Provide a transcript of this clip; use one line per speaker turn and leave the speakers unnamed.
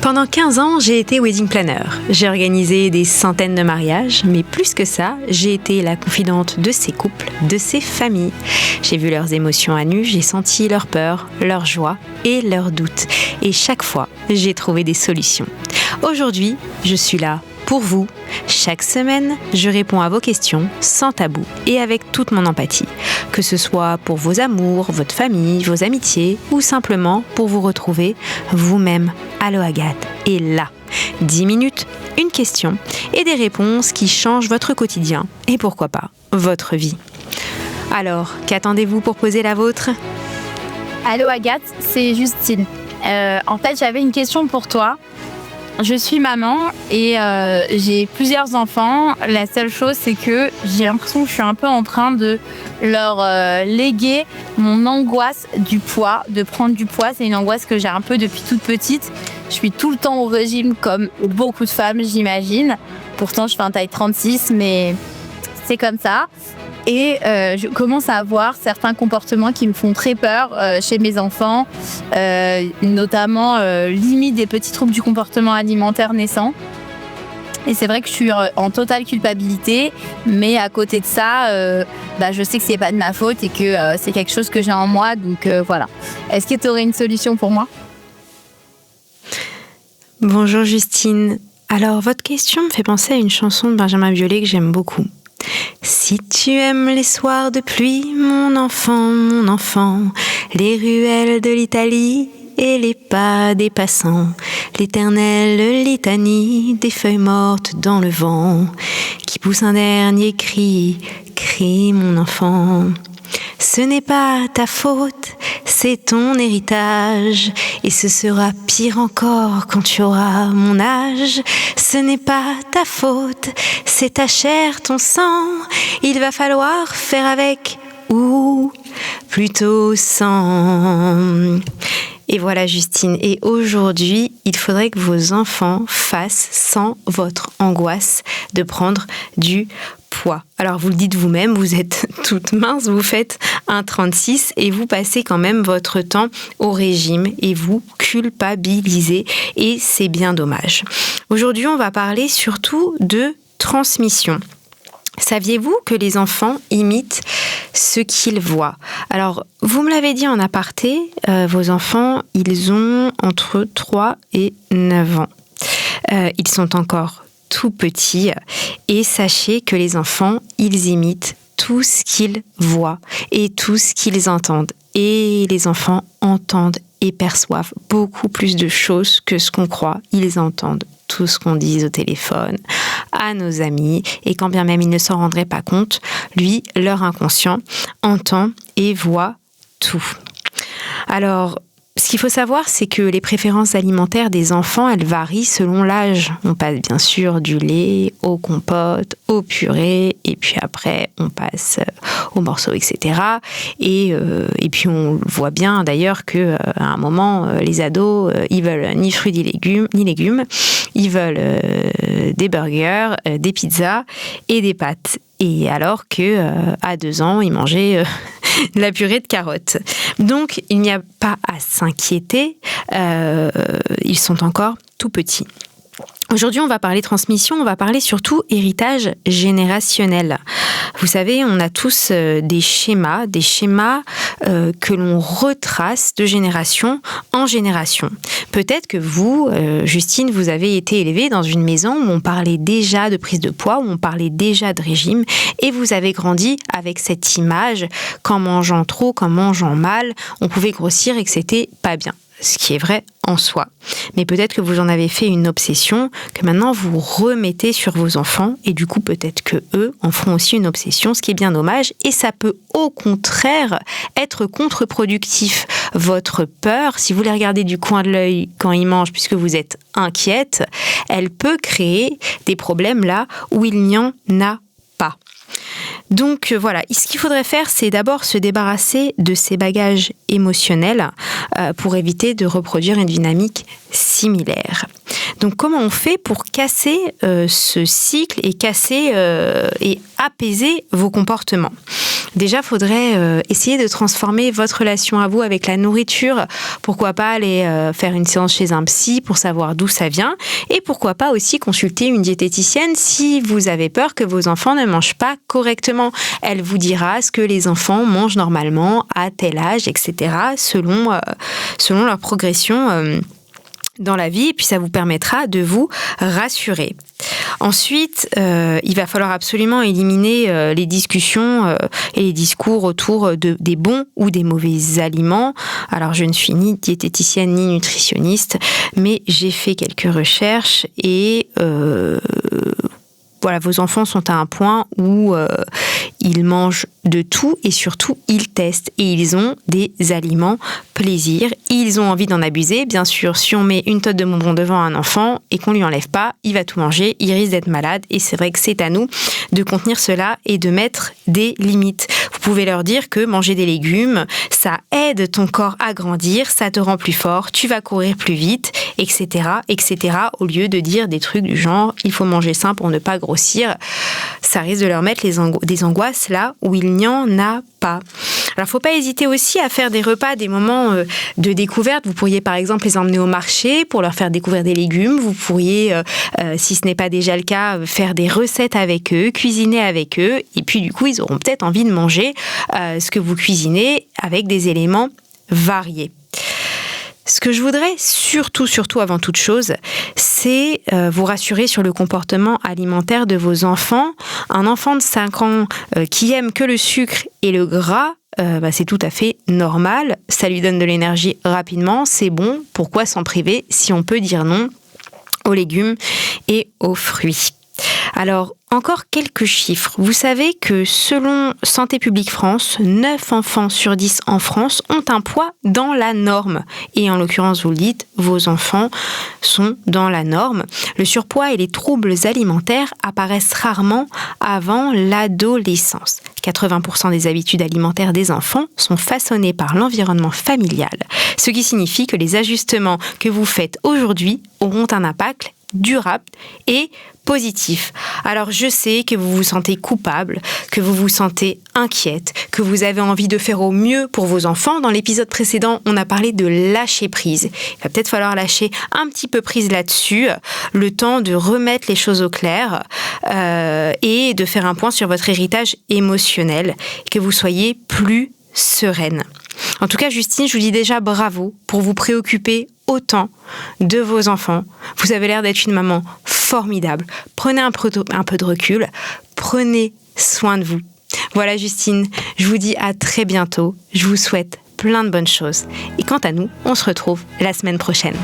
Pendant 15 ans, j'ai été wedding planner. J'ai organisé des centaines de mariages, mais plus que ça, j'ai été la confidente de ces couples, de ces familles. J'ai vu leurs émotions à nu, j'ai senti leurs peurs, leurs joies et leurs doutes. Et chaque fois, j'ai trouvé des solutions. Aujourd'hui, je suis là pour vous. Chaque semaine, je réponds à vos questions sans tabou et avec toute mon empathie. Que ce soit pour vos amours, votre famille, vos amitiés ou simplement pour vous retrouver vous-même. Allô Agathe. Et là, 10 minutes, une question et des réponses qui changent votre quotidien et pourquoi pas votre vie. Alors, qu'attendez-vous pour poser la vôtre ?
Allô Agathe, c'est Justine. En fait, j'avais une question pour toi. Je suis maman et j'ai plusieurs enfants. La seule chose, c'est que j'ai l'impression que je suis un peu en train de leur léguer mon angoisse du poids, de prendre du poids. C'est une angoisse que j'ai un peu depuis toute petite. Je suis tout le temps au régime comme beaucoup de femmes, j'imagine. Pourtant, je fais un taille 36, mais c'est comme ça. Et je commence à avoir certains comportements qui me font très peur chez mes enfants, notamment limite des petits troubles du comportement alimentaire naissant. Et c'est vrai que je suis en totale culpabilité, mais à côté de ça, je sais que c'est pas de ma faute et que c'est quelque chose que j'ai en moi, donc voilà. Est-ce que tu aurais une solution pour moi ?
Bonjour Justine. Alors, votre question me fait penser à une chanson de Benjamin Biolay que j'aime beaucoup. Si tu aimes les soirs de pluie, mon enfant, les ruelles de l'Italie et les pas des passants, l'éternelle litanie des feuilles mortes dans le vent, qui pousse un dernier cri, crie mon enfant. Ce n'est pas ta faute, c'est ton héritage, et ce sera pire encore quand tu auras mon âge. Ce n'est pas ta faute, c'est ta chair, ton sang, il va falloir faire avec ou plutôt sans. Et voilà Justine, et aujourd'hui, il faudrait que vos enfants fassent sans votre angoisse de prendre du poids. Alors vous le dites vous-même, vous êtes toute mince, vous faites 1,36 et vous passez quand même votre temps au régime et vous culpabilisez et c'est bien dommage. Aujourd'hui, on va parler surtout de transmission. Saviez-vous que les enfants imitent ce qu'ils voient ? Alors, vous me l'avez dit en aparté, vos enfants, ils ont entre 3 et 9 ans. Ils sont encore tout petits et sachez que les enfants, ils imitent tout ce qu'ils voient et tout ce qu'ils entendent. Et les enfants entendent et perçoivent beaucoup plus de choses que ce qu'on croit. Ils entendent tout ce qu'on dit au téléphone, à nos amis, et quand bien même ils ne s'en rendraient pas compte, lui, leur inconscient, entend et voit tout. Alors, ce qu'il faut savoir, c'est que les préférences alimentaires des enfants, elles varient selon l'âge. On passe bien sûr du lait aux compotes, aux purées, et puis après on passe aux morceaux, etc. Et puis on voit bien d'ailleurs que à un moment, les ados, ils veulent ni fruits ni légumes, ils veulent des burgers, des pizzas et des pâtes. Et alors que à 2 ans, ils mangeaient de la purée de carottes. Donc, il n'y a pas à s'inquiéter. Ils sont encore tout petits. Aujourd'hui, on va parler transmission, on va parler surtout héritage générationnel. Vous savez, on a tous des schémas que l'on retrace de génération en génération. Peut-être que vous, Justine, vous avez été élevée dans une maison où on parlait déjà de prise de poids, où on parlait déjà de régime, et vous avez grandi avec cette image qu'en mangeant trop, qu'en mangeant mal, on pouvait grossir et que c'était pas bien. Ce qui est vrai en soi. Mais peut-être que vous en avez fait une obsession, que maintenant vous remettez sur vos enfants, et du coup peut-être que eux en feront aussi une obsession, ce qui est bien dommage, et ça peut au contraire être contre-productif. Votre peur, si vous les regardez du coin de l'œil quand ils mangent, puisque vous êtes inquiète, elle peut créer des problèmes là où il n'y en a pas. Donc voilà, ce qu'il faudrait faire, c'est d'abord se débarrasser de ces bagages émotionnels pour éviter de reproduire une dynamique similaire. Donc comment on fait pour casser ce cycle et casser et apaiser vos comportements ? Déjà, faudrait essayer de transformer votre relation à vous avec la nourriture. Pourquoi pas aller faire une séance chez un psy pour savoir d'où ça vient. Et pourquoi pas aussi consulter une diététicienne si vous avez peur que vos enfants ne mangent pas correctement. Elle vous dira ce que les enfants mangent normalement à tel âge, etc. selon leur progression dans la vie. Et puis ça vous permettra de vous rassurer. Ensuite, il va falloir absolument éliminer les discussions et les discours autour des bons ou des mauvais aliments. Alors, je ne suis ni diététicienne ni nutritionniste, mais j'ai fait quelques recherches et voilà, vos enfants sont à un point où ils mangent de tout et surtout ils testent et ils ont des aliments plaisir. Ils ont envie d'en abuser. Bien sûr, si on met une totte de bonbons devant un enfant et qu'on lui enlève pas, il va tout manger, il risque d'être malade et c'est vrai que c'est à nous de contenir cela et de mettre des limites. Vous pouvez leur dire que manger des légumes, ça aide ton corps à grandir, ça te rend plus fort, tu vas courir plus vite, etc., etc. Au lieu de dire des trucs du genre il faut manger sain pour ne pas grossir, ça risque de leur mettre des angoisses là où il n'y en a pas. Alors, faut pas hésiter aussi à faire des repas, des moments de découverte. Vous pourriez par exemple les emmener au marché pour leur faire découvrir des légumes. Vous pourriez, si ce n'est pas déjà le cas, faire des recettes avec eux, cuisiner avec eux. Et puis du coup, ils auront peut-être envie de manger ce que vous cuisinez avec des éléments variés. Ce que je voudrais surtout avant toute chose, c'est vous rassurer sur le comportement alimentaire de vos enfants. Un enfant de 5 ans qui aime que le sucre et le gras, c'est tout à fait normal. Ça lui donne de l'énergie rapidement, c'est bon. Pourquoi s'en priver si on peut dire non aux légumes et aux fruits ? Alors, encore quelques chiffres. Vous savez que selon Santé publique France, 9 enfants sur 10 en France ont un poids dans la norme. Et en l'occurrence, vous le dites, vos enfants sont dans la norme. Le surpoids et les troubles alimentaires apparaissent rarement avant l'adolescence. 80% des habitudes alimentaires des enfants sont façonnées par l'environnement familial, ce qui signifie que les ajustements que vous faites aujourd'hui auront un impact durable et positif. Alors je sais que vous vous sentez coupable, que vous vous sentez inquiète, que vous avez envie de faire au mieux pour vos enfants. Dans l'épisode précédent, on a parlé de lâcher prise. Il va peut-être falloir lâcher un petit peu prise là-dessus, le temps de remettre les choses au clair et de faire un point sur votre héritage émotionnel, que vous soyez plus sereine. En tout cas, Justine, je vous dis déjà bravo pour vous préoccuper autant de vos enfants. Vous avez l'air d'être une maman formidable. Prenez un peu de recul. Prenez soin de vous. Voilà, Justine, je vous dis à très bientôt. Je vous souhaite plein de bonnes choses. Et quant à nous, on se retrouve la semaine prochaine.